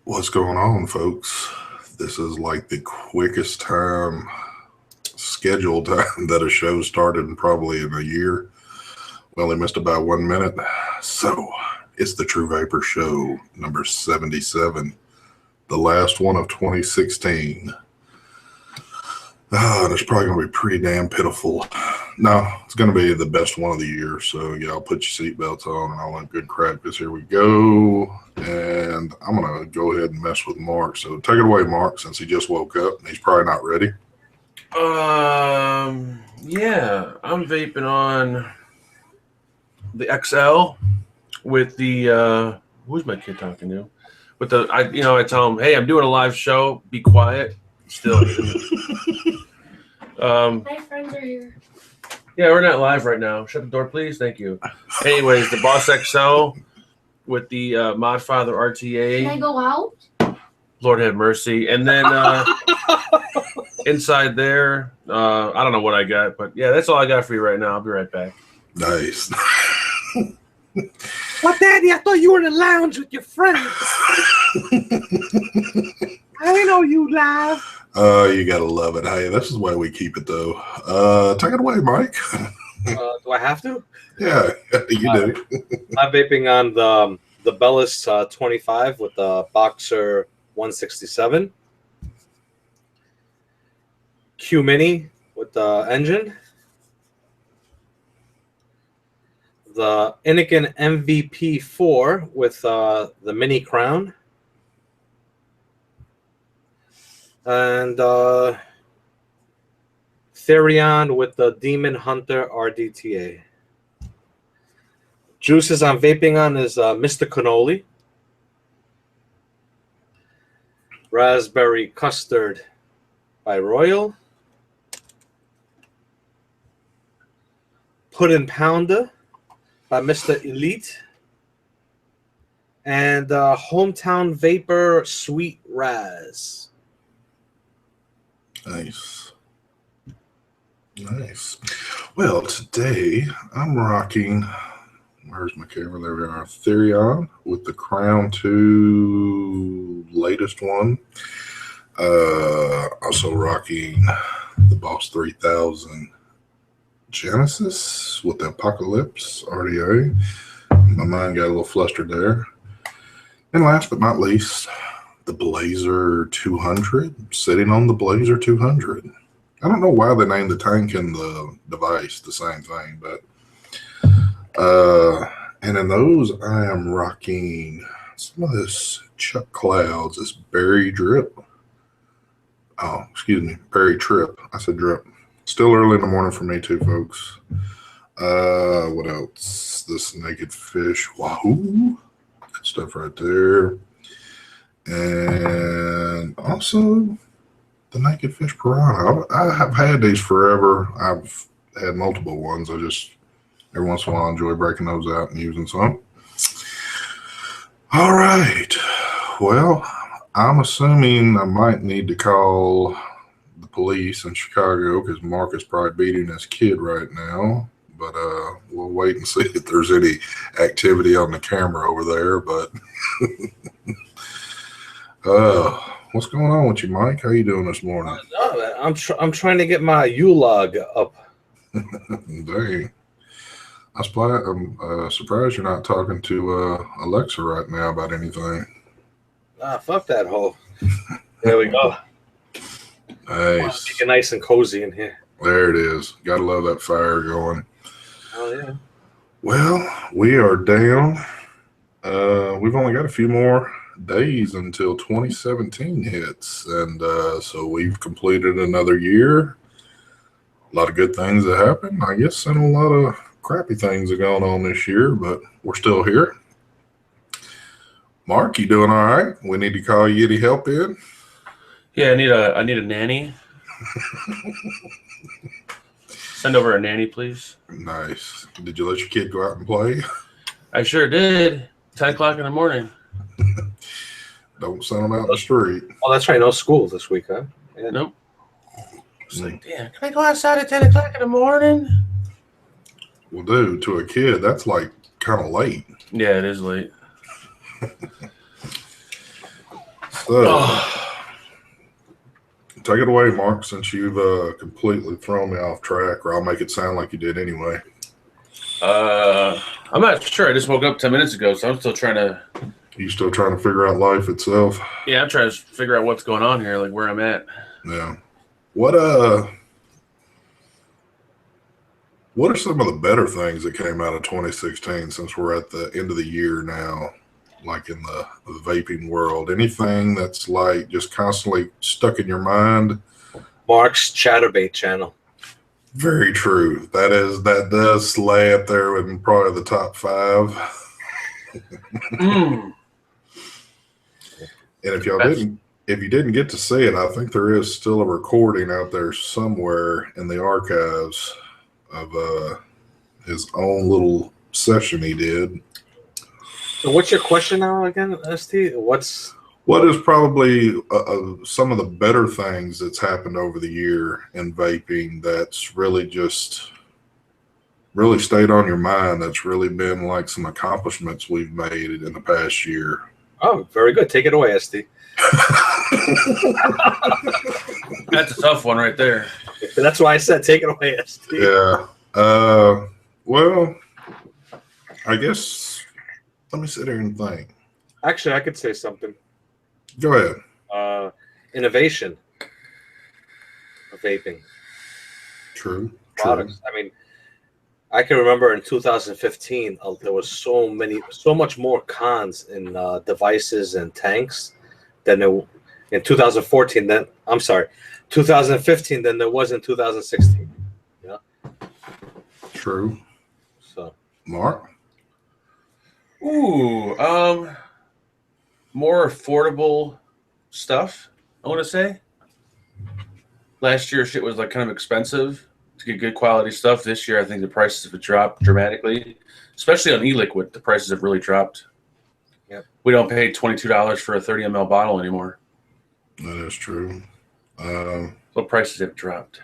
What's going on, folks? This is like the quickest time, scheduled time that a show started in probably in a year. We only missed about 1 minute. So it's the True Vapor Show, number 77, the last one of 2016. It's probably going to be pretty damn pitiful. No, it's going to be the best one of the year. So, y'all put your seatbelts on and all that good crap, because here we go. And I'm going to go ahead and mess with Mark. So, take it away, Mark, since he just woke up and he's probably not ready. Yeah, I'm vaping on the XL with the, who's my kid talking to? With the, I tell him, hey, I'm doing a live show. Be quiet. Still. My friends are here. Yeah, we're not live right now. Shut the door, please. Thank you. Anyways, the Boss XL with the Modfather RTA. Can I go out? Lord have mercy. And then inside there, I don't know what I got, but yeah, that's all I got for you right now. I'll be right back. Nice. What, Daddy? I thought you were in the lounge with your friends. I didn't know you live. You got to love it. Hey, this is why we keep it, though. Take it away, Mike. Do I have to? Yeah, you do. I'm vaping on the Bellis 25 with the Boxer 167. Q Mini with the engine. The Innikin MVP 4 with the Mini Crown. And Therion with the Demon Hunter RDTA. Juices I'm vaping on is Mr. Cannoli, Raspberry Custard by Royal, Puddin' Pounder by Mr. Elite, and Hometown Vapor Sweet Raz. Nice. Nice. Well, today I'm rocking, where's my camera? There we are. Therion with the Crown 2 latest one. Also rocking the Boss 3000 Genesis with the Apocalypse RDA. My mind got a little flustered there. And last but not least, the Blazer 200, sitting on the Blazer 200. I don't know why they named the tank and the device the same thing, but and in those I am rocking some of this Chuck Clouds, this Berry Drip. Oh, excuse me, Berry Trip. I said drip. Still early in the morning for me too, folks. What else? This Naked Fish. Wahoo! Good stuff right there. And also the Naked Fish Piranha. I have had these forever. I've had multiple ones. I just every once in a while enjoy breaking those out and using some. All right. Well, I'm assuming I might need to call the police in Chicago because Mark is probably beating his kid right now. But we'll wait and see if there's any activity on the camera over there. But what's going on with you, Mike? How you doing this morning? I'm trying to get my U-Log up. Dang. I'm surprised you're not talking to Alexa right now about anything. Fuck that hoe. There we go. Nice. Make it nice and cozy in here. There it is. Gotta love that fire going. Oh, yeah. Well, we are down. We've only got a few more days until 2017 hits. And so we've completed another year. A lot of good things that happened, I guess, and a lot of crappy things are going on this year, but we're still here. Mark, you doing all right? We need to call you to help in. Yeah, I need a nanny. Send over a nanny, please. Nice. Did you let your kid go out and play? I sure did. 10 o'clock in the morning. Don't send them out in the street. Oh, that's right. No school this week, huh? Yeah. Nope. It's like, damn, can I go outside at 10 o'clock in the morning? Well, dude, to a kid, that's like kind of late. Yeah, it is late. So, take it away, Mark, since you've completely thrown me off track, or I'll make it sound like you did anyway. I'm not sure. I just woke up 10 minutes ago, so I'm still trying to. You still trying to figure out life itself? Yeah, I'm trying to figure out what's going on here, like where I'm at. Yeah. What are some of the better things that came out of 2016 since we're at the end of the year now, like in the vaping world? Anything that's like just constantly stuck in your mind? Mark's Chatterbait channel. Very true. That does lay up there with probably the top 5. And if you didn't get to see it, I think there is still a recording out there somewhere in the archives of his own little session he did. So what's your question now again, ST? What is probably some of the better things that's happened over the year in vaping that's really stayed on your mind, that's really been like some accomplishments we've made in the past year? Oh, very good. Take it away, ST. That's a tough one right there. That's why I said take it away, ST. Yeah. Well, I guess let me sit here and think. Actually, I could say something. Go ahead. Innovation of vaping. True. Products. I mean, I can remember in 2015 there was so much more cons in devices and tanks than in 2014. 2015 than there was in 2016. Yeah. True. So, Mark. Ooh, more affordable stuff, I want to say. Last year, shit was like kind of expensive to get good quality stuff. This year, I think the prices have dropped dramatically, especially on e-liquid. The prices have really dropped. Yep. We don't pay $22 for a 30 ml bottle anymore. That is true. So prices have dropped.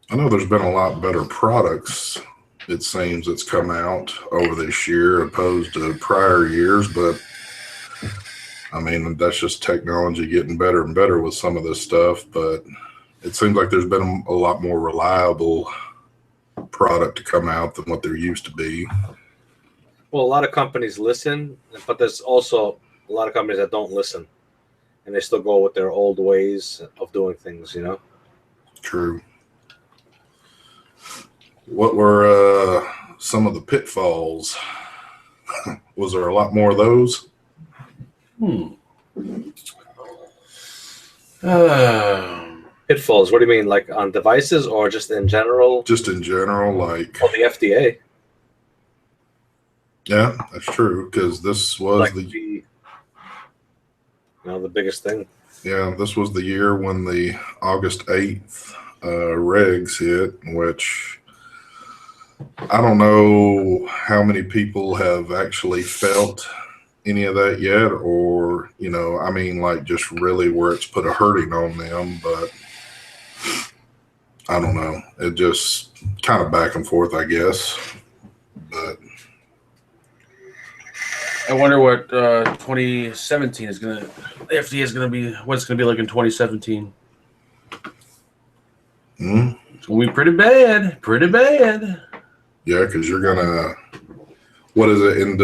I know there's been a lot better products, it seems, that's come out over this year opposed to prior years, but I mean, that's just technology getting better and better with some of this stuff, but it seems like there's been a lot more reliable product to come out than what there used to be. well, a lot of companies listen, but there's also a lot of companies that don't listen, and they still go with their old ways of doing things, you know? True. What were some of the pitfalls? Was there a lot more of those? Pitfalls, what do you mean? Like on devices or just in general? Just in general, like... Well, the FDA. Yeah, that's true, because this was Like the biggest thing. Yeah, this was the year when the August 8th regs hit, which I don't know how many people have actually felt any of that yet, or, I mean, like just really where it's put a hurting on them, but I don't know. It just kind of back and forth, I guess. But I wonder what 2017 is the FDA is gonna be. What it's gonna be like in 2017. It's gonna be pretty bad. Pretty bad. Yeah, because you're gonna. What is it?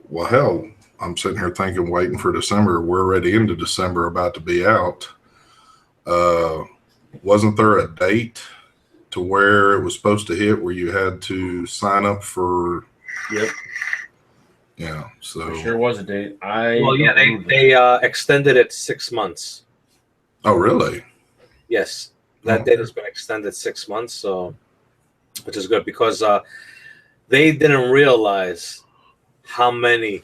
Well, hell, I'm sitting here thinking, waiting for December. We're already into December, about to be out. Wasn't there a date to where it was supposed to hit where you had to sign up for? Yep. Yeah. So There sure was a date. They extended it 6 months. Oh, really? Yes, that date has been extended 6 months, so which is good because they didn't realize how many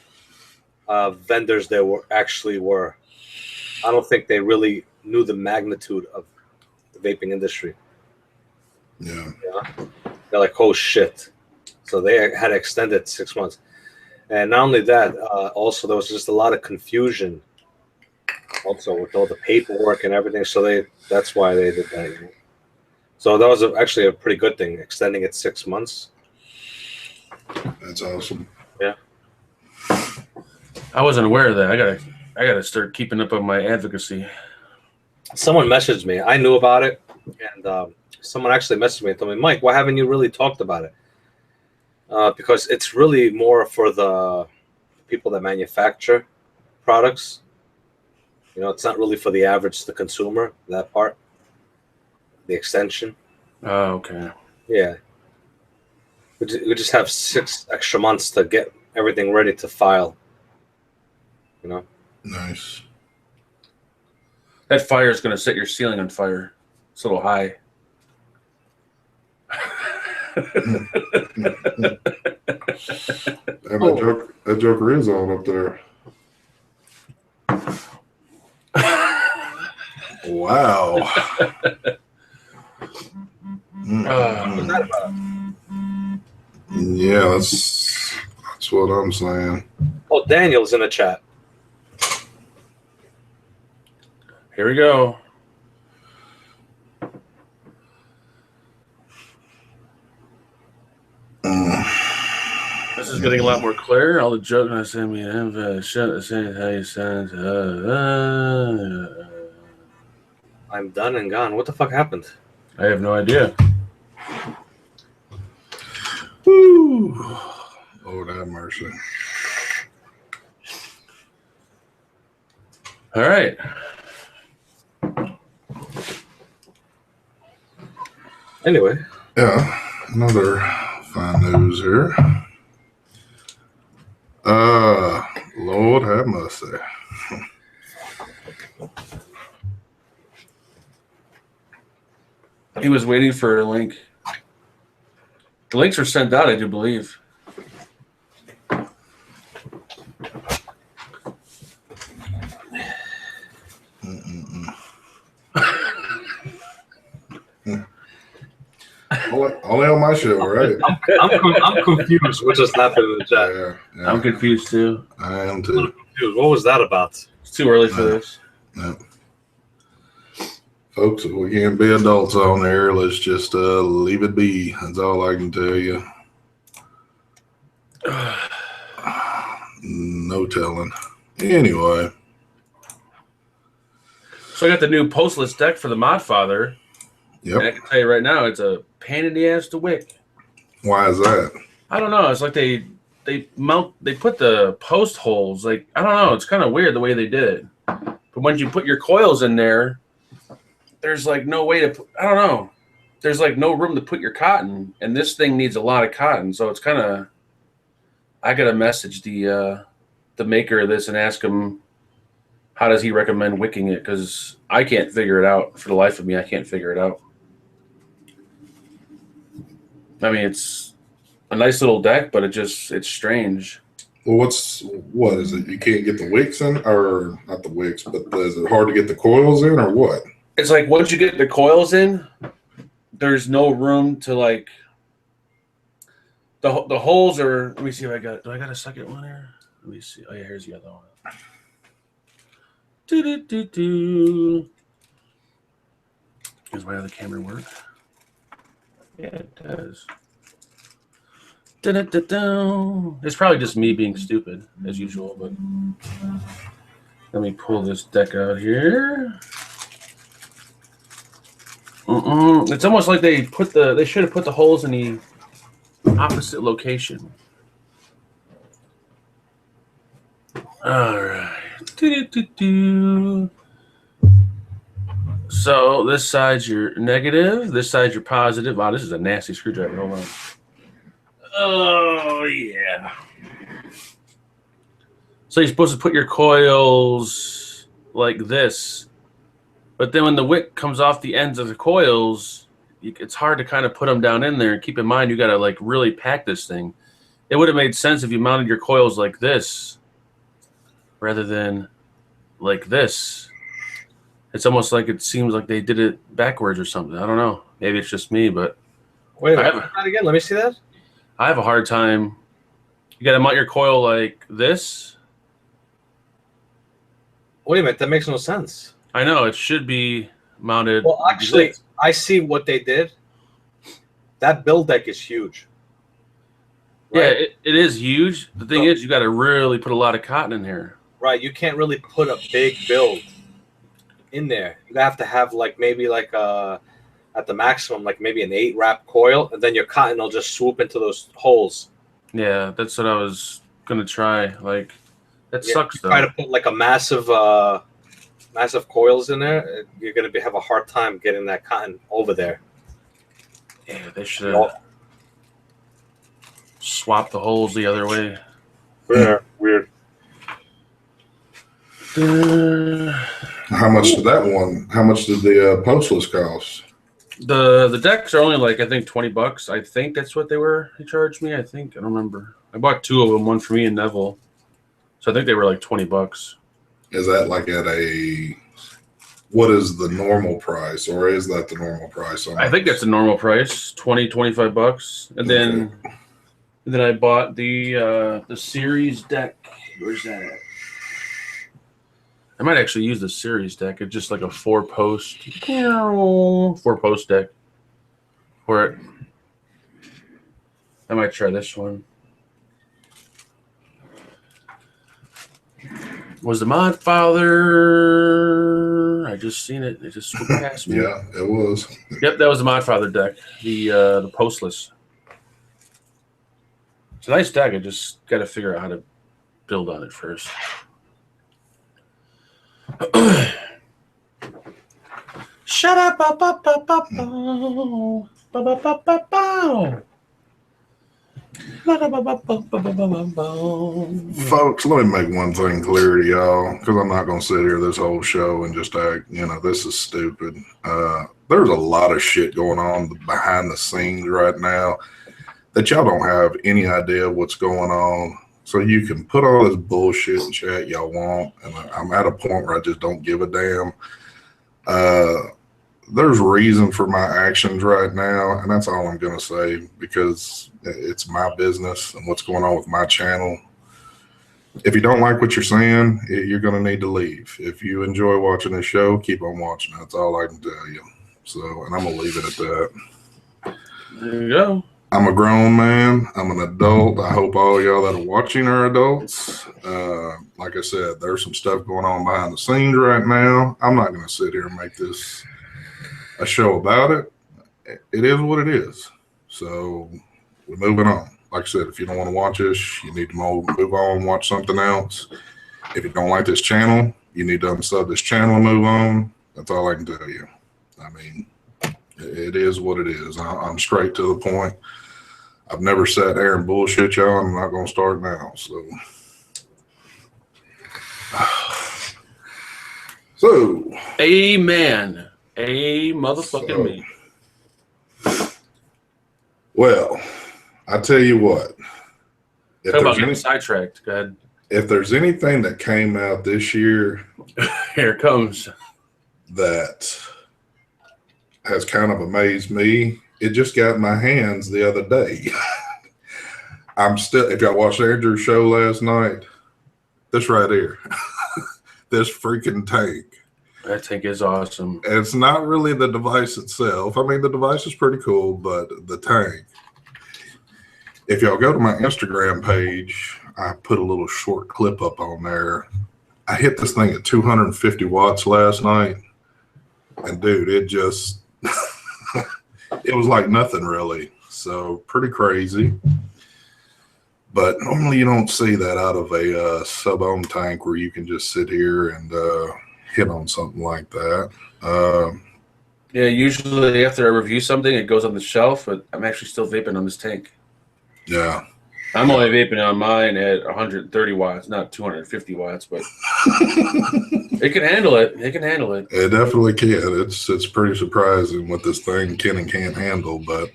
vendors there were. I don't think they really knew the magnitude of the vaping industry. Yeah. They're like, oh shit. So they had to extend it 6 months. And not only that, also there was just a lot of confusion also with all the paperwork and everything. So that's why they did that. So that was actually a pretty good thing, extending it 6 months. That's awesome. Yeah. I wasn't aware of that. I gotta I gotta start keeping up on my advocacy. Someone messaged me. I knew about it, and someone actually messaged me and told me, Mike, why haven't you really talked about it? Because it's really more for the people that manufacture products. You know, it's not really for the average, the consumer, that part, the extension. Oh, okay. Yeah. We just have 6 extra months to get everything ready to file. You know? Nice. That fire is gonna set your ceiling on fire. It's a little high. And that joker is on up there. Wow. What's that about? Yeah, that's what I'm saying. Oh, Daniel's in the chat. Here we go. This is getting a lot more clear. All the jokes I send me, shut saying how you sound. I'm done and gone. What the fuck happened? I have no idea. Woo. Lord have mercy. All right. Anyway. Yeah, another fine news here. Lord have mercy. He was waiting for a link. The links were sent out, I do believe. Only on my show, right? I'm confused. What just happened in the chat? Yeah. I'm confused too. I am I'm too. confused. What was that about? It's too early for this. No. Folks, if we can't be adults on there, let's just leave it be. That's all I can tell you. No telling. Anyway. So I got the new postless deck for the Modfather. Yep. And I can tell you right now, it's a pain in the ass to wick. Why is that? I don't know. It's like they put the post holes, like, I don't know. It's kind of weird the way they did it. But when you put your coils in there, there's like no way to put, I don't know. There's like no room to put your cotton, and this thing needs a lot of cotton. So it's kind of, I got to message the maker of this and ask him how does he recommend wicking it, because I can't figure it out. For the life of me, I can't figure it out. I mean, it's a nice little deck, but it's strange. Well, what is it? You can't get the wicks in, or not the wicks, but is it hard to get the coils in, or what? It's like once you get the coils in, there's no room to like the holes are. Let me see if I got. Do I got a second one here? Let me see. Oh yeah, here's the other one. Here's my other camera work. Yeah, it does. It's probably just me being stupid as usual, but let me pull this deck out here. It's almost like they should have put the holes in the opposite location. All right. So this side's your negative, this side's your positive. Wow, this is a nasty screwdriver. Hold on. Oh, yeah. So you're supposed to put your coils like this. But then when the wick comes off the ends of the coils, it's hard to kind of put them down in there. And keep in mind, you got to like really pack this thing. It would have made sense if you mounted your coils like this rather than like this. It's almost like it seems like they did it backwards or something. I don't know. Maybe it's just me, but wait a minute. That again. Let me see that. I have a hard time. You got to mount your coil like this. Wait a minute. That makes no sense. I know. It should be mounted. Well, actually, I see what they did. That build deck is huge. Right? Yeah, it is huge. The thing is, you got to really put a lot of cotton in here. right, you can't really put a big build in there. You have to have like maybe like at the maximum like maybe an 8 wrap coil, and then your cotton will just swoop into those holes. Yeah, that's what I was gonna try. Like, that sucks though. Try to put like a massive coils in there, you're gonna have a hard time getting that cotton over there. Yeah, they should swap the holes the other way. Yeah, weird. How much did that one? How much did the postless cost? The decks are only like, I think, $20. I think that's what they charged me. I don't remember. I bought 2 of them, one for me and Neville. So I think they were like $20. Is that like at a, what is the normal price, or is that the normal price? I think that's the normal price, $25. And then I bought the series deck. Where's that at? I might actually use the series deck. It's just like a 4-post deck for it. I might try this one. Was the Mod Father? I just seen it. It just swooped past me. Yeah, it was. Yep, that was the Mod Father deck. The postless. It's a nice deck. I just got to figure out how to build on it first. Shut up! Folks, let me make one thing clear to y'all, because I'm not going to sit here this whole show and just act, this is stupid. There's a lot of shit going on behind the scenes right now that y'all don't have any idea what's going on. So you can put all this bullshit in chat y'all want, and I'm at a point where I just don't give a damn. There's reason for my actions right now, and that's all I'm going to say, because it's my business and what's going on with my channel. If you don't like what you're saying, you're going to need to leave. If you enjoy watching this show, keep on watching. That's all I can tell you. So, and I'm going to leave it at that. There you go. I'm a grown man. I'm an adult. I hope all y'all that are watching are adults. Like I said, there's some stuff going on behind the scenes right now. I'm not going to sit here and make this a show about it. It is what it is. So we're moving on. Like I said, if you don't want to watch us, you need to move on, watch something else. If you don't like this channel, you need to unsub this channel and move on. That's all I can tell you. I mean, it is what it is. I'm straight to the point. I've never sat there and bullshit y'all, and I'm not going to start now. So, amen. A motherfucking me. Well, I tell you what. Talk about getting sidetracked. Go ahead. If there's anything that came out this year, here it comes, that has kind of amazed me. It just got in my hands the other day. I'm still, if y'all watched Andrew's show last night, this right here, this freaking tank. That tank is awesome. It's not really the device itself. I mean, the device is pretty cool, but the tank. If y'all go to my Instagram page, I put a little short clip up on there. I hit this thing at 250 watts last night. And dude, it just, it was like nothing really. So pretty crazy. But normally you don't see that out of a sub-ohm tank where you can just sit here and hit on something like that. Yeah, usually after I review something, it goes on the shelf, but I'm actually still vaping on this tank. Yeah. I'm only vaping on mine at 130 watts, not 250 watts, but it can handle it. It can handle it. It definitely can. It's pretty surprising what this thing can and can't handle. But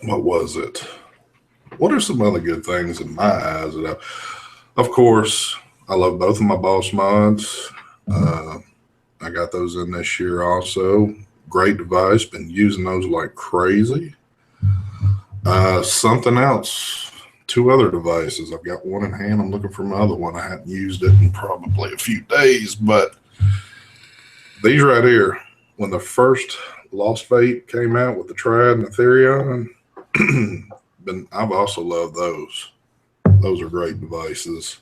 what was it? What are some other good things in my eyes? That of course, I love both of my Boss mods. I got those in this year also. Great device. Been using those like crazy. Something else. 2 other devices. I've got one in hand. I'm looking for my other one. I hadn't used it in probably a few days, but these right here, when the first Lost Vape came out with the Triad and the Therion, I've also loved those. Those are great devices.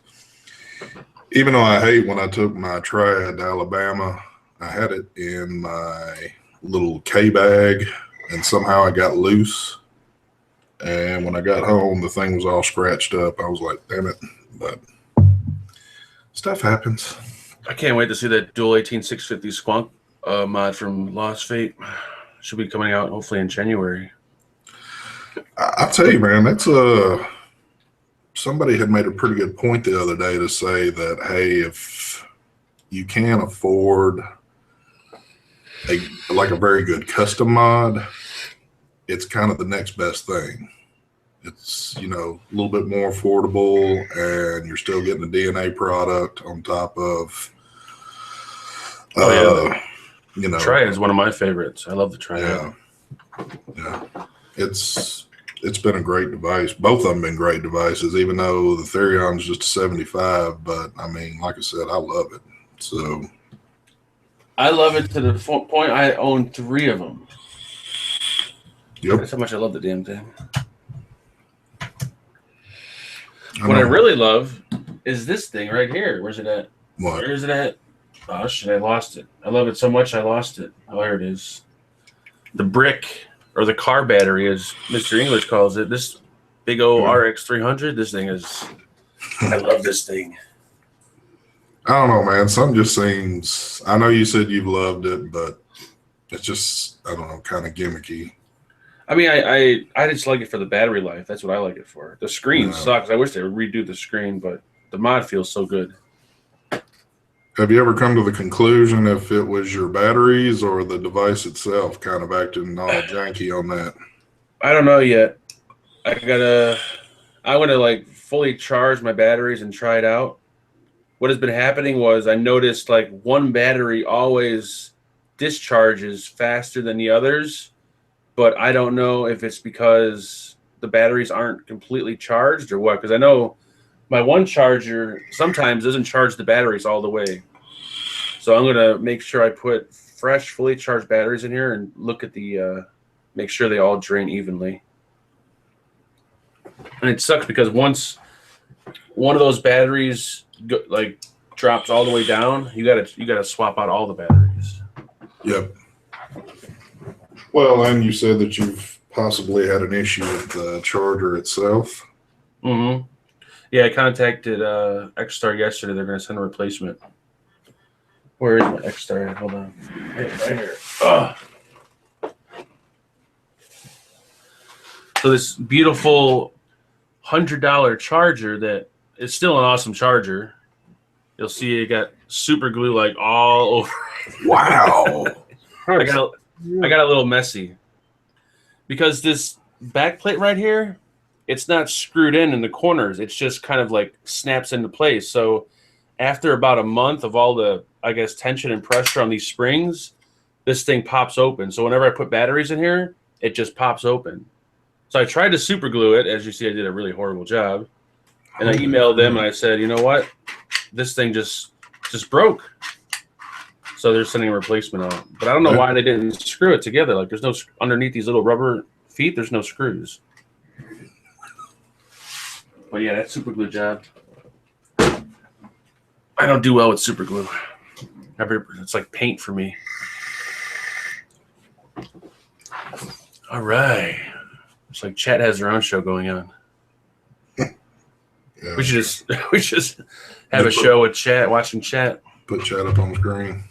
Even though I hate when I took my Triad to Alabama, I had it in my little K bag, and somehow I got loose. And when I got home, the thing was all scratched up. I was like, damn it. But stuff happens. I can't wait to see that dual 18650 Squonk mod from Lost Vape. Should be coming out hopefully in January. I'll tell you, man, that's somebody had made a pretty good point the other day to say that, hey, if you can't afford a very good custom mod, it's kind of the next best thing. It's, a little bit more affordable, and you're still getting the DNA product on top of, Triad is one of my favorites. I love the Triad. Yeah. It's been a great device. Both of them been great devices, even though the Therion's just a 75. But I mean, like I said, I love it. So I love it to the point I own 3 of them. Yep. That's how much I love the damn thing. What I really love is this thing right here. Where's it at? What? Where is it at? Oh, shit, I lost it. I love it so much I lost it. Oh, there it is. The brick, or the car battery, as Mr. English calls it. This big old RX 300, this thing is... I love this thing. I don't know, man. Something just seems... I know you said you've loved it, but it's just, I don't know, kind of gimmicky. I mean, I just like it for the battery life. That's what I like it for. The screen sucks. I wish they would redo the screen, but the mod feels so good. Have you ever come to the conclusion if it was your batteries or the device itself kind of acting all janky on that? I don't know yet. I want to like fully charge my batteries and try it out. What has been happening was I noticed like one battery always discharges faster than the others. But I don't know if it's because the batteries aren't completely charged or what. Because I know my one charger sometimes doesn't charge the batteries all the way. So I'm going to make sure I put fresh, fully charged batteries in here and look at the, make sure they all drain evenly. And it sucks because once one of those batteries drops all the way down, you gotta swap out all the batteries. Yep. Well, and you said that you've possibly had an issue with the charger itself. Mm-hmm. Yeah, I contacted X-Star yesterday. They're going to send a replacement. Where is my X-Star? Hold on. Right here. Ugh. So this beautiful $100 charger that is still an awesome charger. You'll see it got super glue like all over. Wow. I got a little messy because this back plate right here, it's not screwed in the corners. It's just kind of like snaps into place. So after about a month of all the, I guess, tension and pressure on these springs, this thing pops open. So whenever I put batteries in here, it just pops open. So I tried to super glue it. As you see, I did a really horrible job. And I emailed them and I said, you know what? This thing just broke. So they're sending a replacement out. But I don't know why they didn't screw it together. Like there's no, underneath these little rubber feet, there's no screws. But yeah, that super glue job. I don't do well with super glue. It's like paint for me. All right. It's like Chat has their own show going on. Yeah. We should just have a show with Chat, watching Chat. Put Chat up on the screen.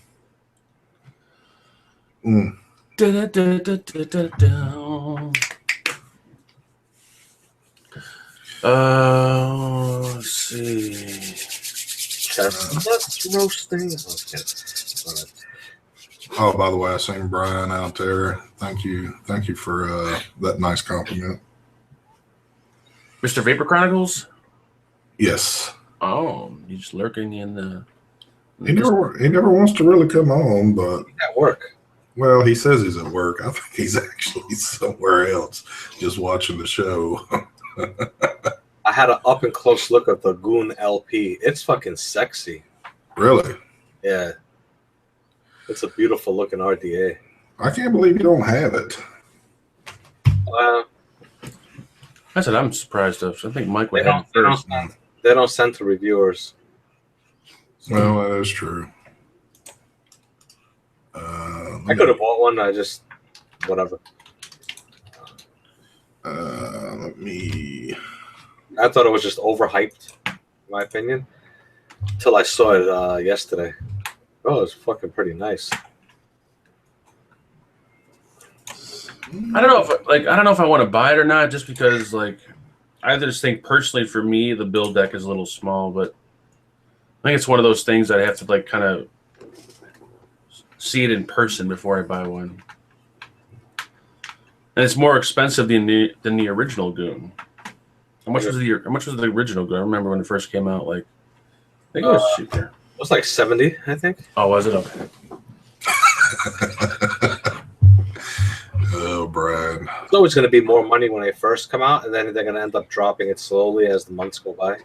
Let's see. Chestnuts roasting. Oh, by the way, I seen Brian out there. Thank you for that nice compliment. Mr. Vapor Chronicles? Yes. Oh, he's just lurking in the. He never wants to really come on, but at work. Well, he says he's at work. I think he's actually somewhere else, just watching the show. I had an up and close look at the Goon LP. It's fucking sexy. Really? Yeah. It's a beautiful looking RDA. I can't believe you don't have it. That's what I'm surprised of. So I think Mike would They have it don't, first. they don't send to reviewers. Well, that is true. I could have bought one. I just whatever. Let me. I thought it was just overhyped, in my opinion, until I saw it yesterday. Oh, it's fucking pretty nice. I don't know if I want to buy it or not, just because I just think personally for me the build deck is a little small, but I think it's one of those things that I have to kind of see it in person before I buy one. And it's more expensive than the original Goon. How much was the original Goon? I remember when it first came out. I think it was cheaper. It was like 70, I think. Oh, was it? Okay. Oh, Brad. It's always going to be more money when they first come out, and then they're going to end up dropping it slowly as the months go by.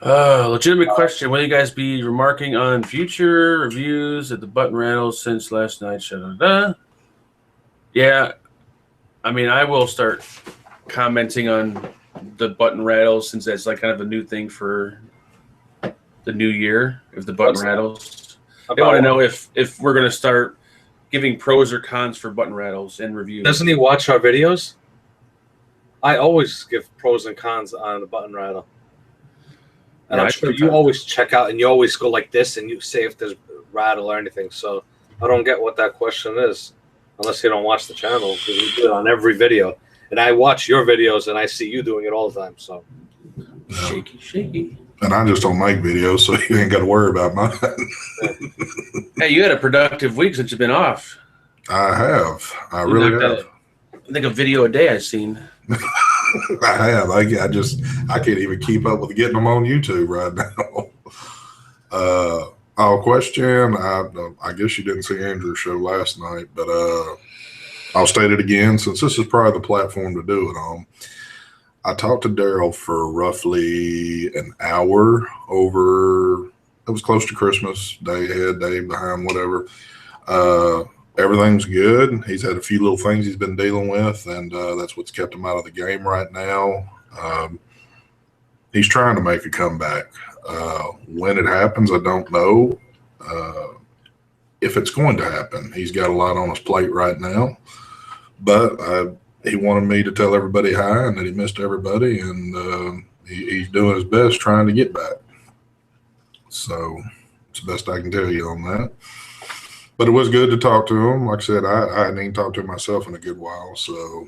Legitimate question. Will you guys be remarking on future reviews at the button rattles since last night? Yeah. I mean, I will start commenting on the button rattles since that's kind of a new thing for the new year. If the button rattles, they want to know if we're going to start giving pros or cons for button rattles and reviews. Doesn't he watch our videos? I always give pros and cons on the button rattle. And Yeah, I'm sure you always check out and you always go like this and you say if there's rattle or anything. So I don't get what that question is unless you don't watch the channel, because we do it on every video. And I watch your videos and I see you doing it all the time. So shaky. And I just don't make videos, so you ain't got to worry about mine. Hey, you had a productive week since you've been off. I have. I really have. I think a video a day I've seen. I have. I can't even keep up with getting them on YouTube right now. Question. I guess you didn't see Andrew's show last night, but I'll state it again since this is probably the platform to do it on. I talked to Daryl for roughly an hour over. It was close to Christmas, day ahead, day behind, whatever. Everything's good. He's had a few little things he's been dealing with, and that's what's kept him out of the game right now. He's trying to make a comeback. When it happens, I don't know. If it's going to happen, he's got a lot on his plate right now. But he wanted me to tell everybody hi and that he missed everybody, and he's doing his best trying to get back. So it's the best I can tell you on that. But it was good to talk to him. Like I said, I hadn't even talked to him myself in a good while. So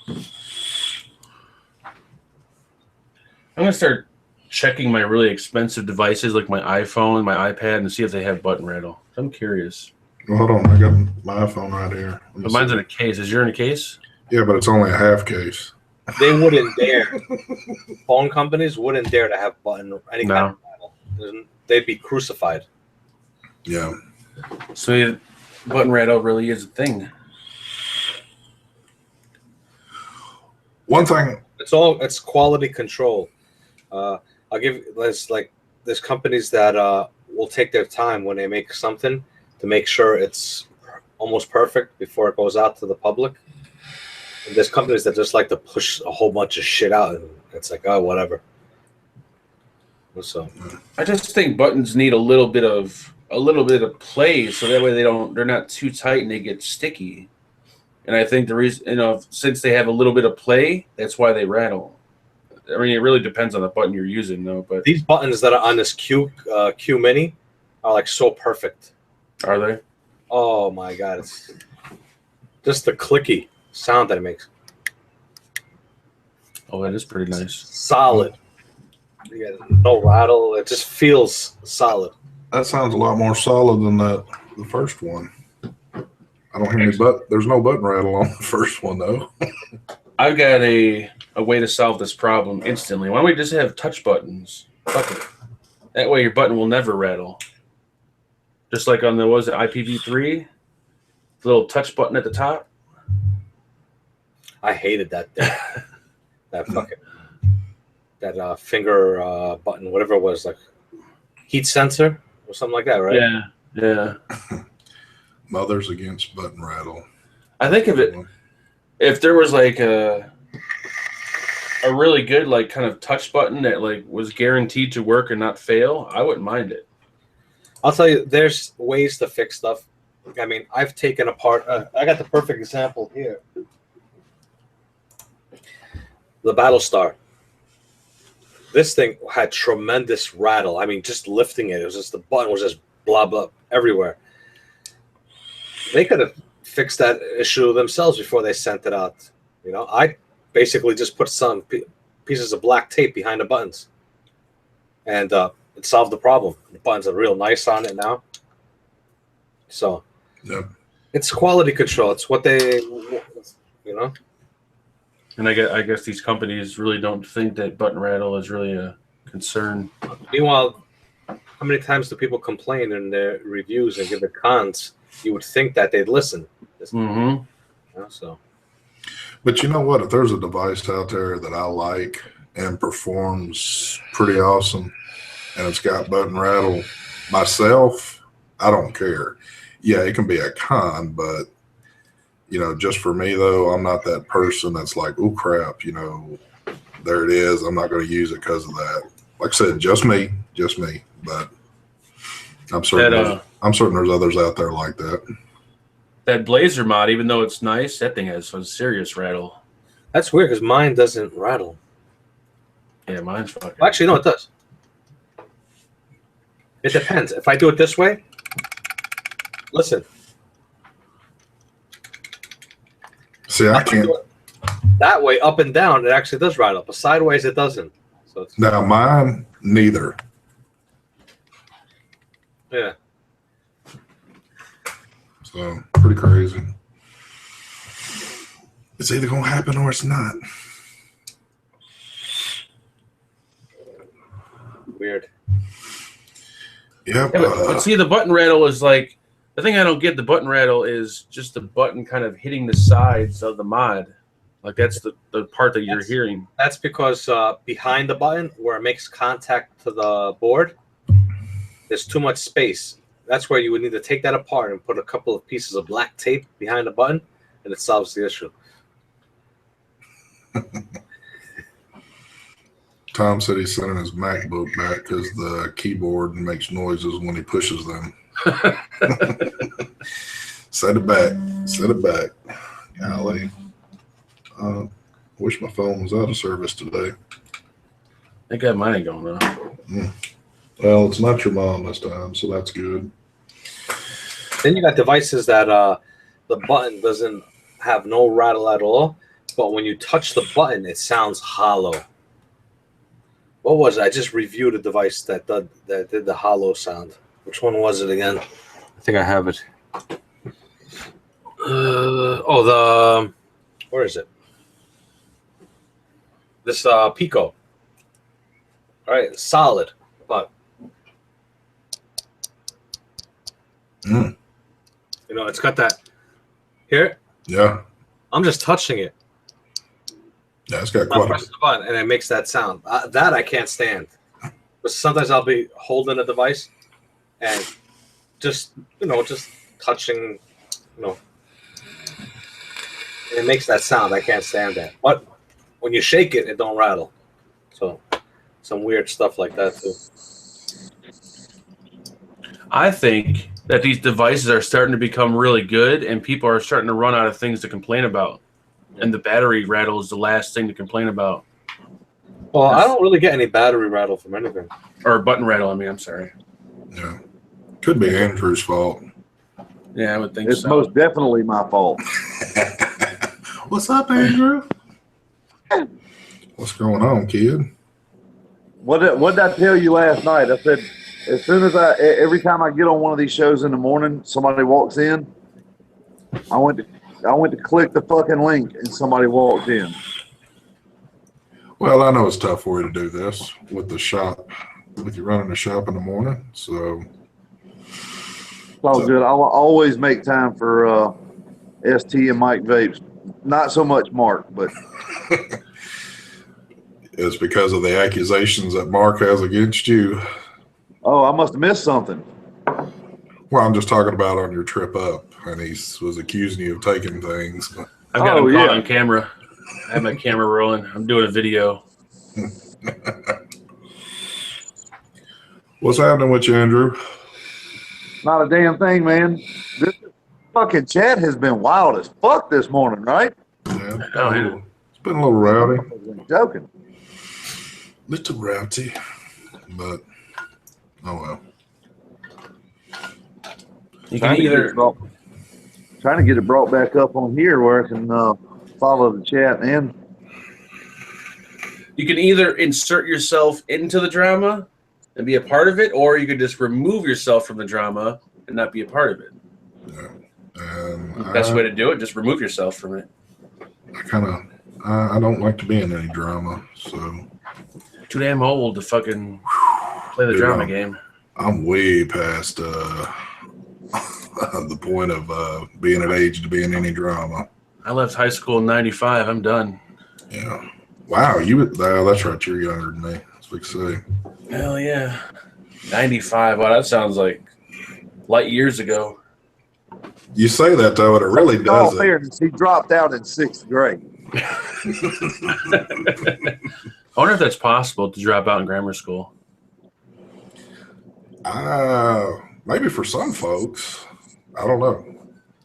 I'm going to start checking my really expensive devices like my iPhone, my iPad, and see if they have button rattle. I'm curious. well, hold on. I got my iPhone right here. But mine's in a case. Is yours in a case? Yeah, but it's only a half case. they wouldn't dare. Phone companies wouldn't dare to have any kind of rattle. They'd be crucified. Yeah. So button rattle really is a thing. One thing. It's quality control. I'll give there's companies that will take their time when they make something to make sure it's almost perfect before it goes out to the public. And there's companies that just like to push a whole bunch of shit out, and it's like, oh, whatever. So I just think buttons need a little bit of play, so that way they're not too tight and they get sticky. And I think the reason, since they have a little bit of play, that's why they rattle. I mean, it really depends on the button you're using, though. But these buttons that are on this Q Mini are like so perfect. Are they? Oh my god! It's just the clicky sound that it makes. Oh, that is pretty nice. Solid. You got no rattle. It just feels solid. That sounds a lot more solid than the first one. I don't hear any there's no button rattle on the first one though. I've got a way to solve this problem instantly. Why don't we just have touch buttons? Fuck it. That way your button will never rattle. Just like on the IPv3, the little touch button at the top. I hated that thing. that finger button, whatever it was, like heat sensor or something like that, right? Yeah. Mothers against button rattle. I think of it. if there was like a really good like kind of touch button that like was guaranteed to work and not fail, I wouldn't mind it. I'll tell you, there's ways to fix stuff. I mean, I've taken apart. I got the perfect example here. The Battlestar. This thing had tremendous rattle. I mean, just lifting it, it was just the button was just blah blah everywhere. They could have fixed that issue themselves before they sent it out. You know, I basically just put some pieces of black tape behind the buttons, and it solved the problem. The buttons are real nice on it now. So, Yep. It's quality control. It's what they, you know. And I guess these companies really don't think that button rattle is really a concern. Meanwhile, how many times do people complain in their reviews and give it cons? You would think that they'd listen. Mm-hmm. You know, so. But you know what? If there's a device out there that I like and performs pretty awesome, and it's got button rattle, myself, I don't care. Yeah, it can be a con, but you know, just for me though, I'm not that person that's like, oh crap, you know, there it is. I'm not going to use it because of that. Like I said, just me. But I'm certain there's others out there like that. That Blazer mod, even though it's nice, that thing has some serious rattle. That's weird because mine doesn't rattle. Yeah, mine's fucking. Well, actually, no, it does. It depends. If I do it this way, listen. See, I can't. That way, up and down, it actually does rattle. But sideways, it doesn't. So it's, Now mine, neither. yeah. So pretty crazy. It's either gonna happen or it's not. Weird. Yep. Yeah, but see, the button rattle is like the thing I don't get. The button rattle is just the button kind of hitting the sides of the mod. Like that's the part that you're hearing. That's because behind the button, where it makes contact to the board, there's too much space. That's where you would need to take that apart and put a couple of pieces of black tape behind the button, and it solves the issue. Tom said he's sending his MacBook back because the keyboard makes noises when he pushes them. Set it back. Set it back. Golly. Wish my phone was out of service today. I got mine going on. Well, it's not your mom this time, so that's good. Then you got devices that the button doesn't have no rattle at all, but when you touch the button, it sounds hollow. What was it? I just reviewed a device that did the hollow sound. Which one was it again? I think I have it. Where is it? This Pico. All right, solid, but you know, it's got that here. Yeah. I'm just touching it. Yeah, it's got I'm quite pressing the button and it makes that sound. That I can't stand. But sometimes I'll be holding a device and just touching, it makes that sound. I can't stand that. But when you shake it, it don't rattle. So some weird stuff like that too. I think that these devices are starting to become really good, and people are starting to run out of things to complain about. And the battery rattle is the last thing to complain about. Well, I don't really get any battery rattle from anything. Or button rattle, I mean, I'm sorry. Yeah. Could be Andrew's fault. Yeah, I would think It's so. most definitely my fault. What's up, Andrew? What's going on, kid? What did I tell you last night? I said, as soon as every time I get on one of these shows in the morning, somebody walks in. I went to click the fucking link, and somebody walked in. Well, I know it's tough for you to do this with the shop, with you running the shop in the morning. So It's all good. I'll always make time for ST and Mike Vapes. Not so much Mark, but it's because of the accusations that Mark has against you. oh, I must have missed something. Well, I'm just talking about on your trip up, and he was accusing you of taking things. I've got him caught yeah. on camera. I have my camera rolling. I'm doing a video. What's happening with you, Andrew? Not a damn thing, man. This fucking chat has been wild as fuck this morning, right? Yeah, Oh, yeah. it's been a little rowdy. I'm joking. Little rowdy, but oh well. You can either Trying to get it brought back up on here where I can follow the chat and insert yourself into the drama and be a part of it, or you could just remove yourself from the drama and not be a part of it. Yeah. And The best way to do it, just remove yourself from it. I don't like to be in any drama, so Too damn old to fucking play the drama game. I'm way past the point of being at age to be in any drama. I left high school in '95. I'm done. Yeah. Wow, that's right. You're younger than me. That's what I say. Hell yeah. 95. Wow, that sounds like light years ago. You say that though, and it really in all doesn't. fairness, he dropped out in 6th grade. I wonder if that's possible to drop out in grammar school. Maybe for some folks. I don't know.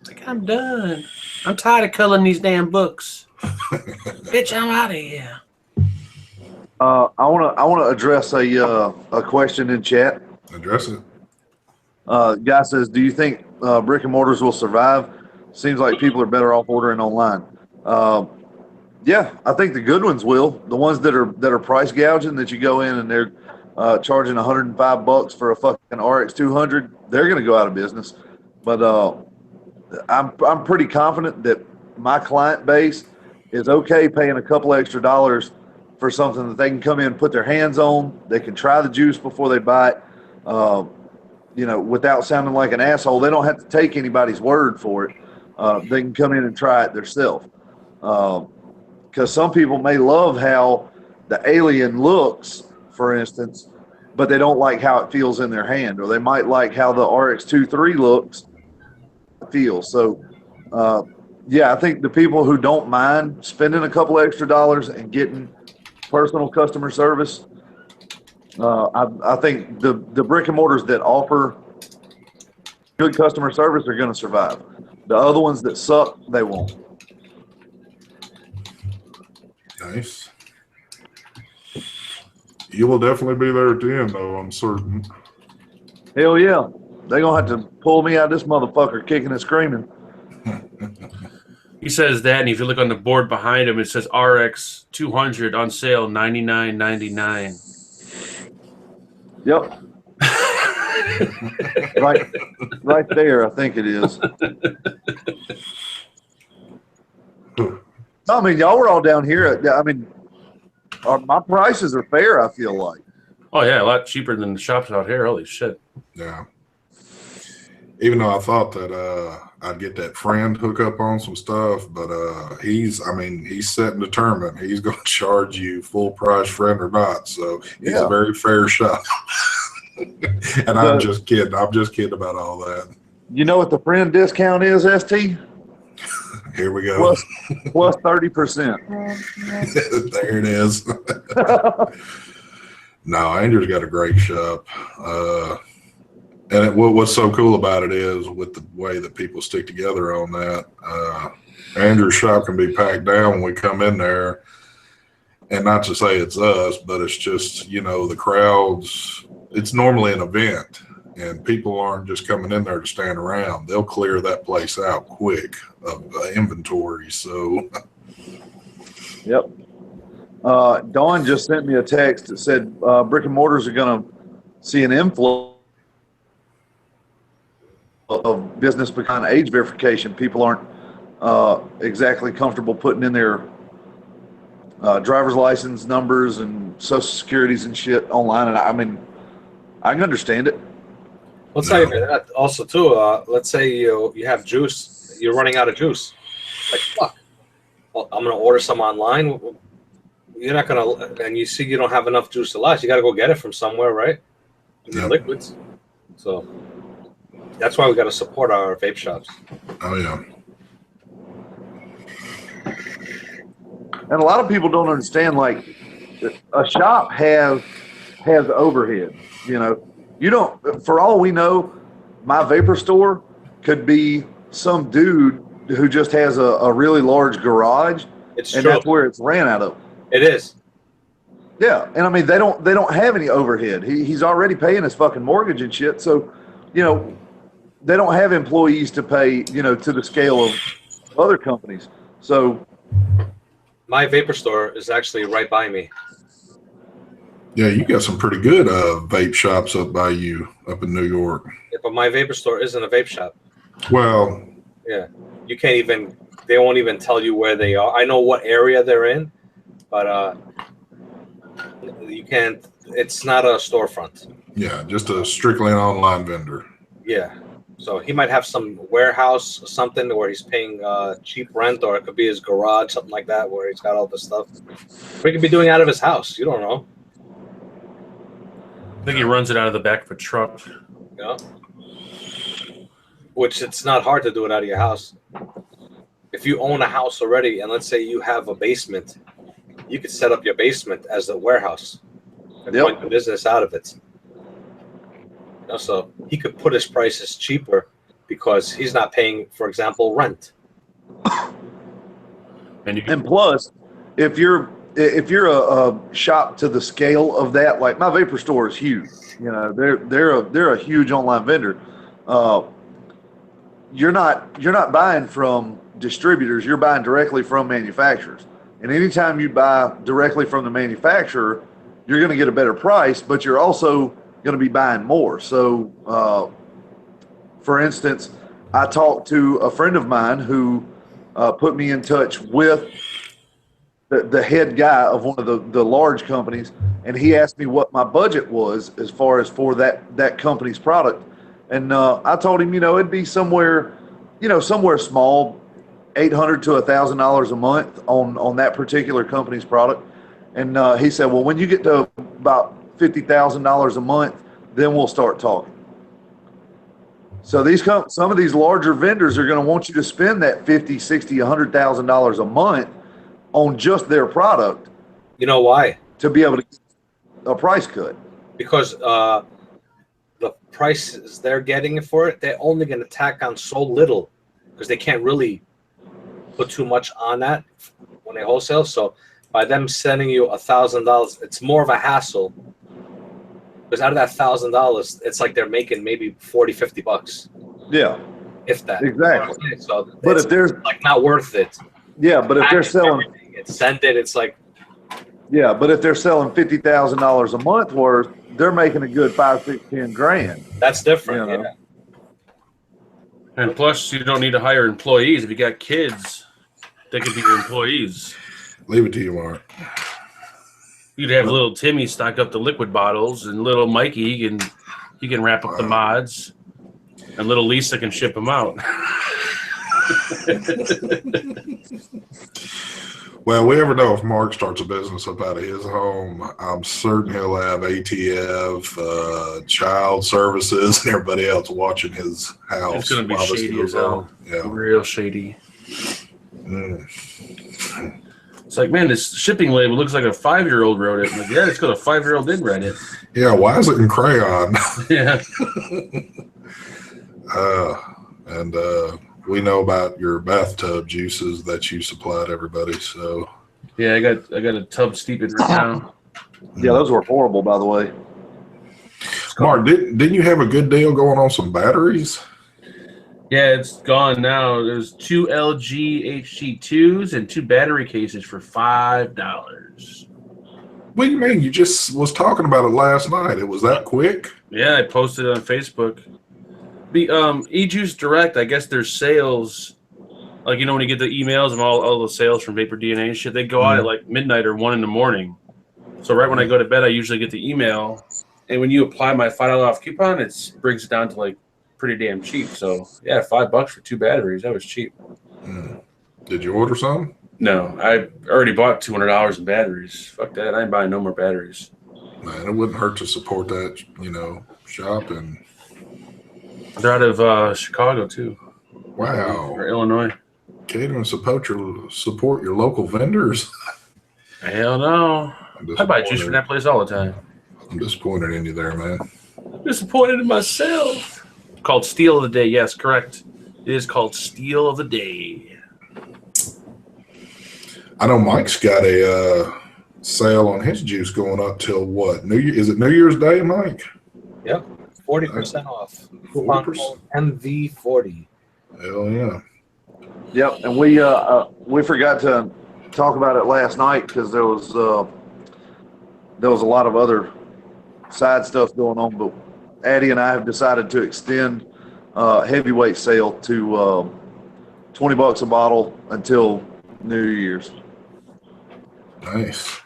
Like, I'm done. I'm tired of coloring these damn books. Bitch, I'm out of here. I wanna address a question in chat. Address it. Guy says, do you think brick and mortars will survive? Seems like people are better off ordering online. Yeah, I think the good ones will. The ones that are price gouging, that you go in and they're charging $105 for a fucking RX 200, they're going to go out of business. But I'm pretty confident that my client base is okay paying a couple extra dollars for something that they can come in and put their hands on. They can try the juice before they buy it. Without sounding like an asshole. They don't have to take anybody's word for it. They can come in and try it themselves. Because some people may love how the alien looks, for instance, but they don't like how it feels in their hand, or they might like how the RX-23 looks, feels. So, I think the people who don't mind spending a couple extra dollars and getting personal customer service, I think the brick and mortars that offer good customer service are going to survive. The other ones that suck, they won't. Nice. You will definitely be there at the end, though, I'm certain. Hell yeah. They're going to have to pull me out of this motherfucker kicking and screaming. He says that, and if you look on the board behind him, it says RX 200 on sale, $99.99. Yep. right there, I think it is. I mean, y'all were all down here. I mean, my prices are fair, I feel like. Oh, yeah, a lot cheaper than the shops out here. Holy shit. Yeah. Even though I thought that I'd get that friend hook up on some stuff, but he's set and determined. He's going to charge you full price, friend or not. So he's a very fair shop. And I'm just kidding. I'm just kidding about all that. You know what the friend discount is, ST? Here we go. Plus 30%. There it is. No, Andrew's got a great shop. And what's so cool about it is with the way that people stick together on that. Andrew's shop can be packed down when we come in there. And not to say it's us, but it's just, the crowds. It's normally an event, and people aren't just coming in there to stand around. They'll clear that place out quick of inventory. So, yep. Dawn just sent me a text that said brick and mortars are going to see an inflow of business behind age verification. People aren't exactly comfortable putting in their driver's license numbers and social securities and shit online. And I mean, I can understand it. Let's say that also too. Let's say you have juice, you're running out of juice. Like, fuck, well, I'm gonna order some online. You're not gonna, and you see you don't have enough juice to last. You got to go get it from somewhere, right? Liquids. So that's why we got to support our vape shops. Oh yeah. And a lot of people don't understand, like, a shop has overhead. You know, you don't, for all we know, my vapor store could be some dude who just has a really large garage, It's and true. that's where it's ran out of. It is. Yeah, and I mean they don't have any overhead. He's already paying his fucking mortgage and shit. So, you know, they don't have employees to pay, you know, to the scale of other companies. So My vapor store is actually right by me. Yeah, you got some pretty good vape shops up by you up in New York. Yeah, but my vapor store isn't a vape shop. Well, Yeah, you can't even. They won't even tell you where they are. I know what area they're in, but you can't. It's not a storefront. yeah, just a strictly an online vendor. Yeah, so he might have some warehouse or something where he's paying cheap rent, or it could be his garage, something like that, where he's got all this stuff. Or he could be doing it out of his house. You don't know. I think he runs it out of the back of a truck. You know? Which it's not hard to do it out of your house. If you own a house already, and let's say you have a basement, you could set up your basement as a warehouse and Yep. run the business out of it. You know, so he could put his prices cheaper because he's not paying, for example, rent. And you can, and plus, if you're a shop to the scale of that, like my vapor store is huge. You know, they're a huge online vendor. You're not buying from distributors. You're buying directly from manufacturers. And anytime you buy directly from the manufacturer, you're going to get a better price, but you're also going to be buying more. So, for instance, I talked to a friend of mine who put me in touch with the head guy of one of the large companies, and he asked me what my budget was as far as for that company's product. And I told him, you know, it'd be somewhere small, $800 to $1,000 a month on that particular company's product. And he said, well, when you get to about $50,000 a month, then we'll start talking. So some of these larger vendors are going to want you to spend that $50, $60, $100,000 a month on just their product. You know why? To be able to get a price cut. Because the prices they're getting for it, they're only going to tack on so little because they can't really put too much on that when they wholesale. So by them sending you $1,000, it's more of a hassle because out of that $1,000, it's like they're making maybe 40, 50 bucks. Yeah, if that. exactly. So But it's if there's like not worth it. yeah, but if they're selling Send it. It's like yeah, but if they're selling $50,000 a month worth, they're making a good 5, 6, 10 grand. that's different. You know. Yeah. and plus, you don't need to hire employees. If you got kids, they could be your employees. Leave it to you, Mark. You'd have little Timmy stock up the liquid bottles, and little Mikey he can wrap up the mods, and little Lisa can ship them out. Well, we never know if Mark starts a business up out of his home. I'm certain he'll have ATF, child services, and everybody else watching his house. It's going to be while this shady goes as hell. on. Yeah. Real shady. Mm. It's like, man, this shipping label looks like a 5-year-old wrote it. I'm like, yeah, it's got a 5-year-old did write it. Yeah, why is it in crayon? Yeah. And we know about your bathtub juices that you supplied everybody. So Yeah, I got a tub steeping right now. Yeah, those were horrible, by the way. Mark, didn't you have a good deal going on some batteries? Yeah, it's gone now. There's 2 LG HG2s and 2 battery cases for $5. What do you mean? You just was talking about it last night. It was that quick? Yeah, I posted it on Facebook. The eJuice Direct, I guess their sales, like, you know, when you get the emails of all the sales from Vapor DNA and shit, they go out at like midnight or 1 in the morning. So right when I go to bed, I usually get the email. And when you apply my $5 off coupon, it brings it down to like pretty damn cheap. So yeah, $5 for 2 batteries. That was cheap. Did you order some? No, I already bought $200 in batteries. Fuck that. I ain't buying no more batteries. Man, it wouldn't hurt to support that, shop. And They're out of Chicago too. wow. Or Illinois. Catering support your local vendors. Hell no. I buy juice from that place all the time. I'm disappointed in you there, man. I'm disappointed in myself. Called Steal of the Day. Yes, correct. It is called Steal of the Day. I know Mike's got a sale on his juice going up till what? Is it New Year's Day, Mike? Yep, 40% off. 40%? MV40. Hell yeah. Yep, and we forgot to talk about it last night because there was a lot of other side stuff going on. But Addie and I have decided to extend heavyweight sale to $20 a bottle until New Year's. Nice.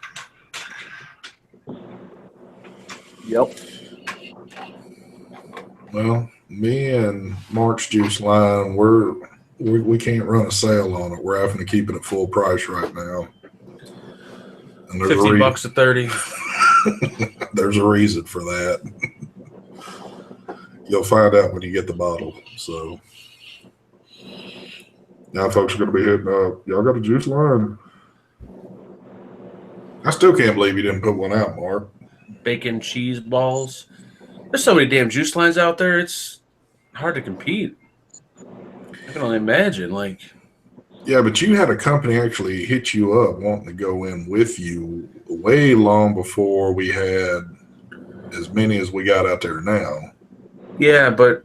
Yep. Well, me and Mark's juice line, we can't run a sale on it. We're having to keep it at full price right now. And there's $15 to 30. There's a reason for that. You'll find out when you get the bottle. So now folks are going to be hitting up. Y'all got a juice line? I still can't believe you didn't put one out, Mark. Bacon cheese balls. There's so many damn juice lines out there. It's hard to compete. I can only imagine. Like, yeah, but you had a company actually hit you up wanting to go in with you way long before we had as many as we got out there now. yeah, but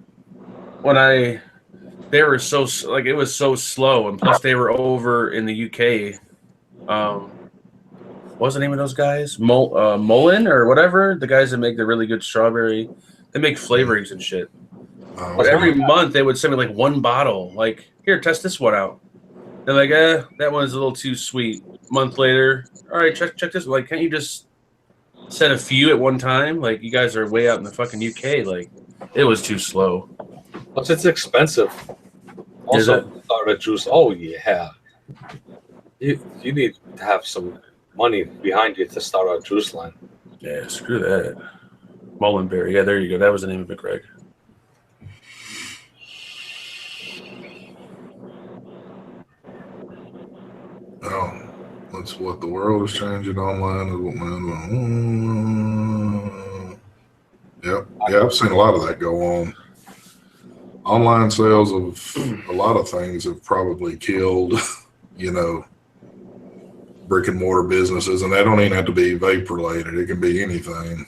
they were so like it was so slow, and plus they were over in the UK. What's the name of those guys? Mullen or whatever. The guys that make the really good strawberry. They make flavorings and shit. But every month they would send me like one bottle. Like, here, test this one out. They're like, that one's a little too sweet. Month later, all right, check this. Like, can't you just send a few at one time? Like, you guys are way out in the fucking UK. Like, it was too slow. Plus, it's expensive. Also, starter juice. Oh yeah, you need to have some money behind you to start a juice line. Yeah, screw that. Mullenberry. Yeah, there you go. That was the name of it, Greg. Oh, that's what the world is changing online. Yep. Yeah, I've seen a lot of that go on. Online sales of a lot of things have probably killed, brick and mortar businesses, and they don't even have to be vape related. It can be anything.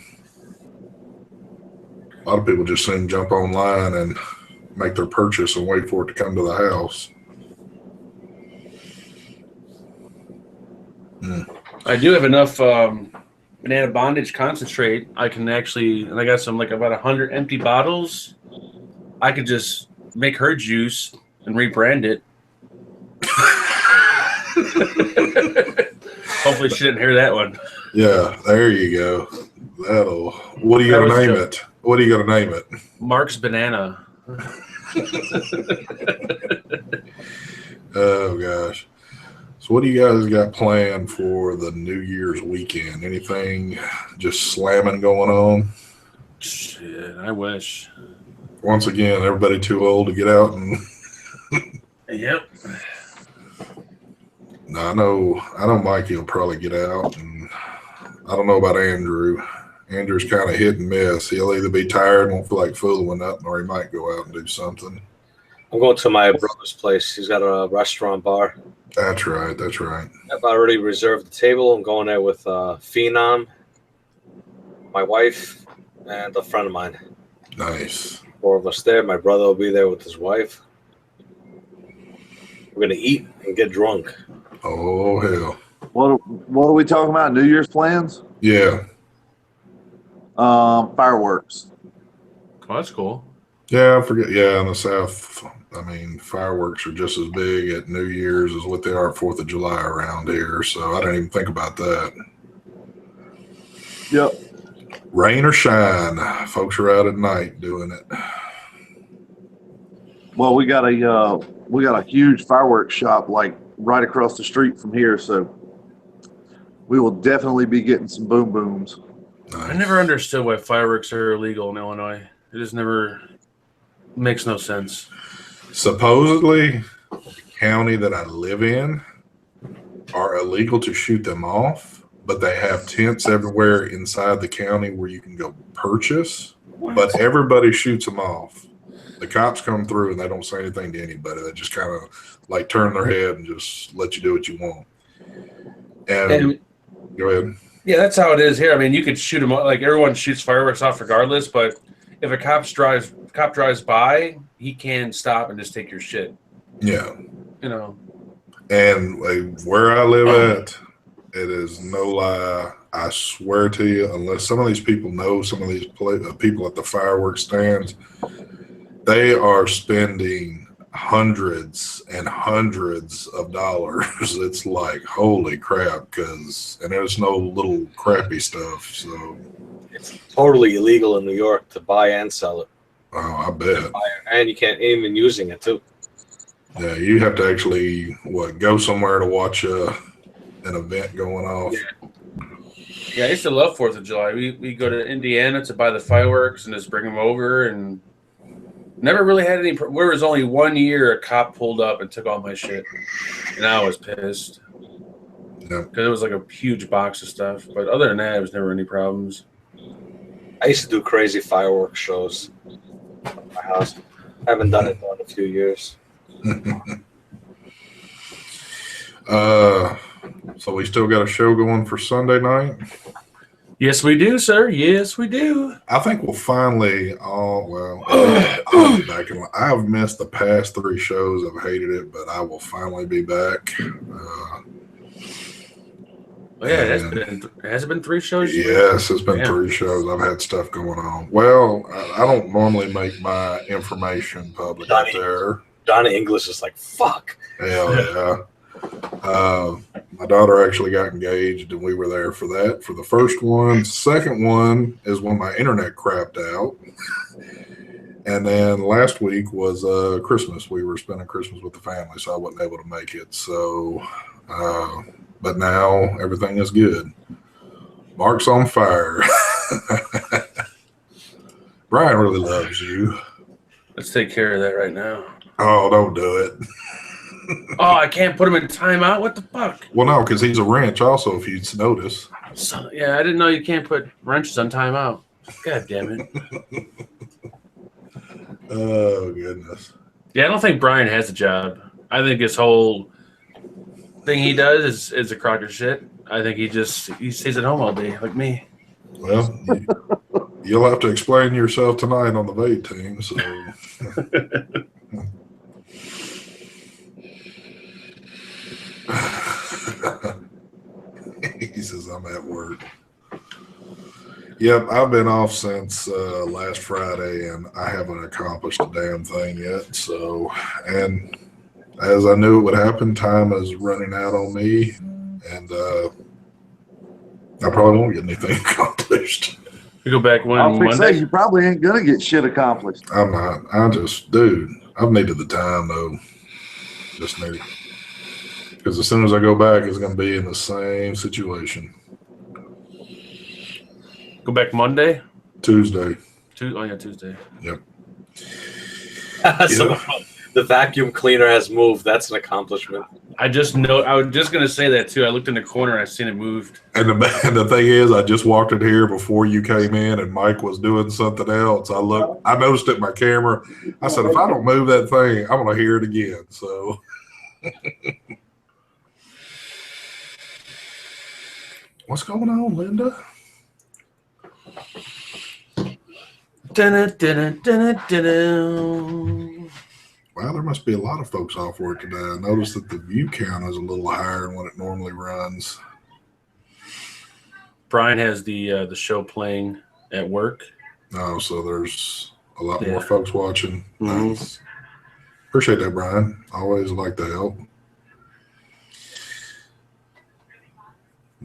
A lot of people just soon jump online and make their purchase and wait for it to come to the house. I do have enough banana bondage concentrate. I can actually, and I got some like about 100 empty bottles. I could just make her juice and rebrand it. Hopefully she didn't hear that one. Yeah, there you go. What are you going to name it? What are you going to name it? Mark's Banana. Oh, gosh. So what do you guys got planned for the New Year's weekend? Anything just slamming going on? Shit, I wish. Once again, everybody too old to get out and... Yep. No, I know Mikey will probably get out, and I don't know about Andrew. Andrew's kind of hit and miss. He'll either be tired and won't feel like fooling with nothing, or he might go out and do something. I'm going to my brother's place. He's got a restaurant bar. That's right. That's right. I've already reserved the table. I'm going there with Phenom, my wife, and a friend of mine. Nice. 4 of us there. My brother will be there with his wife. We're going to eat and get drunk. Oh, hell. What are we talking about? New Year's plans? Yeah. Fireworks. Oh, that's cool. Yeah, I forget. Yeah, in the South, I mean, fireworks are just as big at New Year's as what they are at 4th of July around here. So I didn't even think about that. Yep. Rain or shine, folks are out at night doing it. Well, we got a huge fireworks shop like right across the street from here, so we will definitely be getting some boom booms. Nice. I never understood why fireworks are illegal in Illinois. It just never makes no sense. Supposedly, county that I live in are illegal to shoot them off, but they have tents everywhere inside the county where you can go purchase. But everybody shoots them off. The cops come through and they don't say anything to anybody. They just kind of like turn their head and just let you do what you want. And go ahead. Yeah, that's how it is here. I mean, you could shoot them like everyone shoots fireworks off regardless, but if a cop drives by, he can stop and just take your shit. Yeah. You know. And like, where I live at, it is no lie. I swear to you, unless some of these people know some of these people at the fireworks stands, they are spending hundreds and hundreds of dollars. It's like, holy crap, and there's no little crappy stuff. So it's totally illegal in New York to buy and sell it. Oh, I bet. And you can't even using it too. Yeah, you have to actually go somewhere to watch an event going off. Yeah, I used to love 4th of July. We go to Indiana to buy the fireworks and just bring them over, and never really had any. There was only 1 year a cop pulled up and took all my shit, and I was pissed. Yeah, because it was like a huge box of stuff. But other than that, there was never any problems. I used to do crazy fireworks shows at my house. I haven't done it in a few years. So we still got a show going for Sunday night? Yes, we do, sir. Yes, we do. I think we'll finally. I'll be back. I've missed the past 3 shows. I've hated it, but I will finally be back. Has it been 3 shows? Yes, it's been 3 shows. I've had stuff going on. Well, I don't normally make my information public out there. Johnny English is like, fuck. Hell yeah. My daughter actually got engaged, and we were there for that, for the first one. Second one is when my internet crapped out. And then last week was Christmas. We were spending Christmas with the family, so I wasn't able to make it. So, but now everything is good. Mark's on fire. Brian really loves you. Let's take care of that right now. Oh, don't do it. Oh, I can't put him in timeout? What the fuck? Well, no, because he's a wrench also, if you'd notice. So, yeah, I didn't know you can't put wrenches on timeout. God damn it. Oh, goodness. Yeah, I don't think Brian has a job. I think his whole thing he does is a crock of shit. I think he stays at home all day, like me. Well, you'll have to explain yourself tonight on the Vape team. So, he says I'm at work. Yep, I've been off since last Friday, and I haven't accomplished a damn thing yet. So, and as I knew it would happen, time is running out on me, and I probably won't get anything accomplished. You go back Monday? Say, you probably ain't going to get shit accomplished. I'm not. Dude, I've needed the time, though. Just need it. Because as soon as I go back, it's going to be in the same situation. Go back Monday? Tuesday. Tuesday. Yep. So, the vacuum cleaner has moved. That's an accomplishment. I was just going to say that, too. I looked in the corner. I seen it moved. And the thing is, I just walked in here before you came in, and Mike was doing something else. I noticed it in my camera. I said, if I don't move that thing, I'm going to hear it again. So... What's going on, Linda? Wow, there must be a lot of folks off work today. I noticed that the view count is a little higher than what it normally runs. Brian has the show playing at work. Oh, so there's a lot more folks watching. Mm-hmm. Nice. Appreciate that, Brian. Always like the help.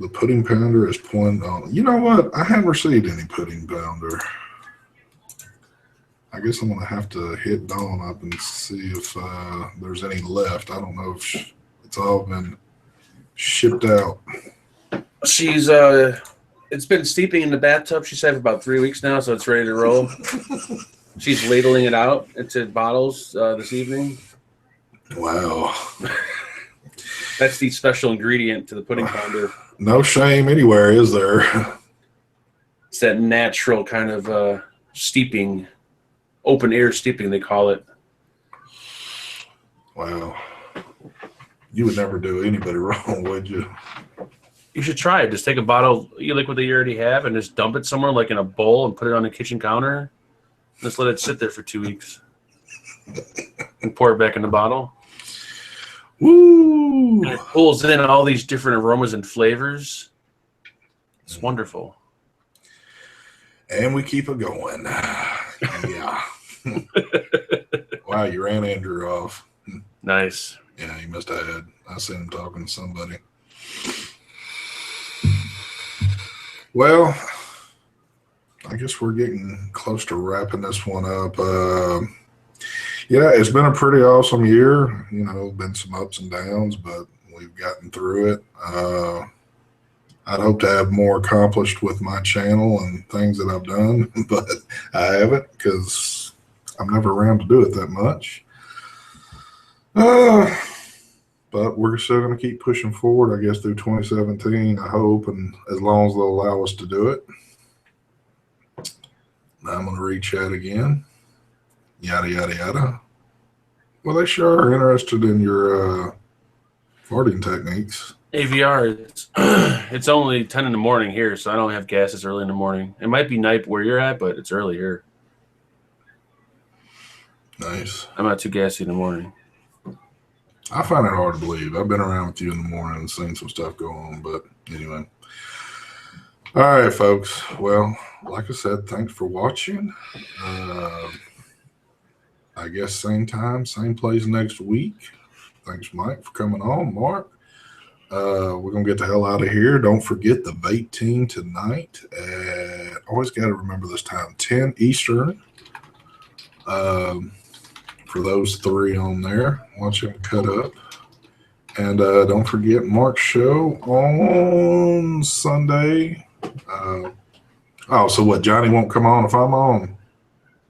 The pudding pounder is pointing on. You know what? I haven't received any pudding pounder. I guess I'm going to have to hit Dawn up and see if there's any left. I don't know if it's all been shipped out. She's it's been steeping in the bathtub. She's had for about 3 weeks now, so it's ready to roll. She's ladling it out into bottles this evening. Wow. That's the special ingredient to the pudding pounder. No shame anywhere, is there? It's that natural kind of steeping, open air steeping, they call it. Wow. You would never do anybody wrong, would you? You should try it. Just take a bottle, you like what they already have, and just dump it somewhere, like in a bowl, and put it on the kitchen counter. Just let it sit there for 2 weeks. And pour it back in the bottle. Woo! And it pulls in all these different aromas and flavors. It's wonderful. And we keep it going. Yeah. Wow, you ran Andrew off. Nice. Yeah, he must have had. I seen him talking to somebody. Well, I guess we're getting close to wrapping this one up. Yeah, it's been a pretty awesome year. You know, been some ups and downs, but we've gotten through it. I'd hope to have more accomplished with my channel and things that I've done, but I haven't because I'm never around to do it that much. But we're still going to keep pushing forward, I guess, through 2017, I hope, and as long as they'll allow us to do it. Now I'm going to read chat again. Yada, yada, yada. Well, they sure are interested in your farting techniques. AVR, it's only 10 in the morning here, so I don't have gas this early in the morning. It might be night where you're at, but it's early here. Nice. I'm not too gassy in the morning. I find it hard to believe. I've been around with you in the morning and seen some stuff go on, but anyway. All right, folks. Well, like I said, thanks for watching. I guess same time, same place next week. Thanks, Mike, for coming on. Mark, we're going to get the hell out of here. Don't forget the Vape team tonight. Always got to remember this time, 10 Eastern. For those three on there, watch them cut up. And don't forget Mark's show on Sunday. So what, Johnny won't come on if I'm on?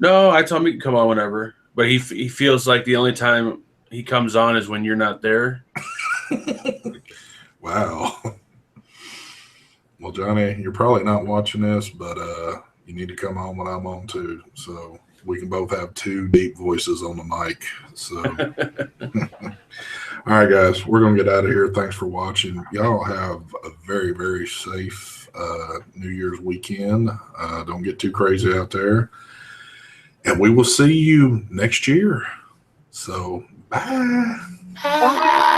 No, I told him he can come on whenever. But he feels like the only time he comes on is when you're not there. Wow. Well, Johnny, you're probably not watching this, but you need to come on when I'm on too. So we can both have two deep voices on the mic. So, all right, guys, we're going to get out of here. Thanks for watching. Y'all have a very, very safe New Year's weekend. Don't get too crazy out there. And we will see you next year. So, bye. Bye.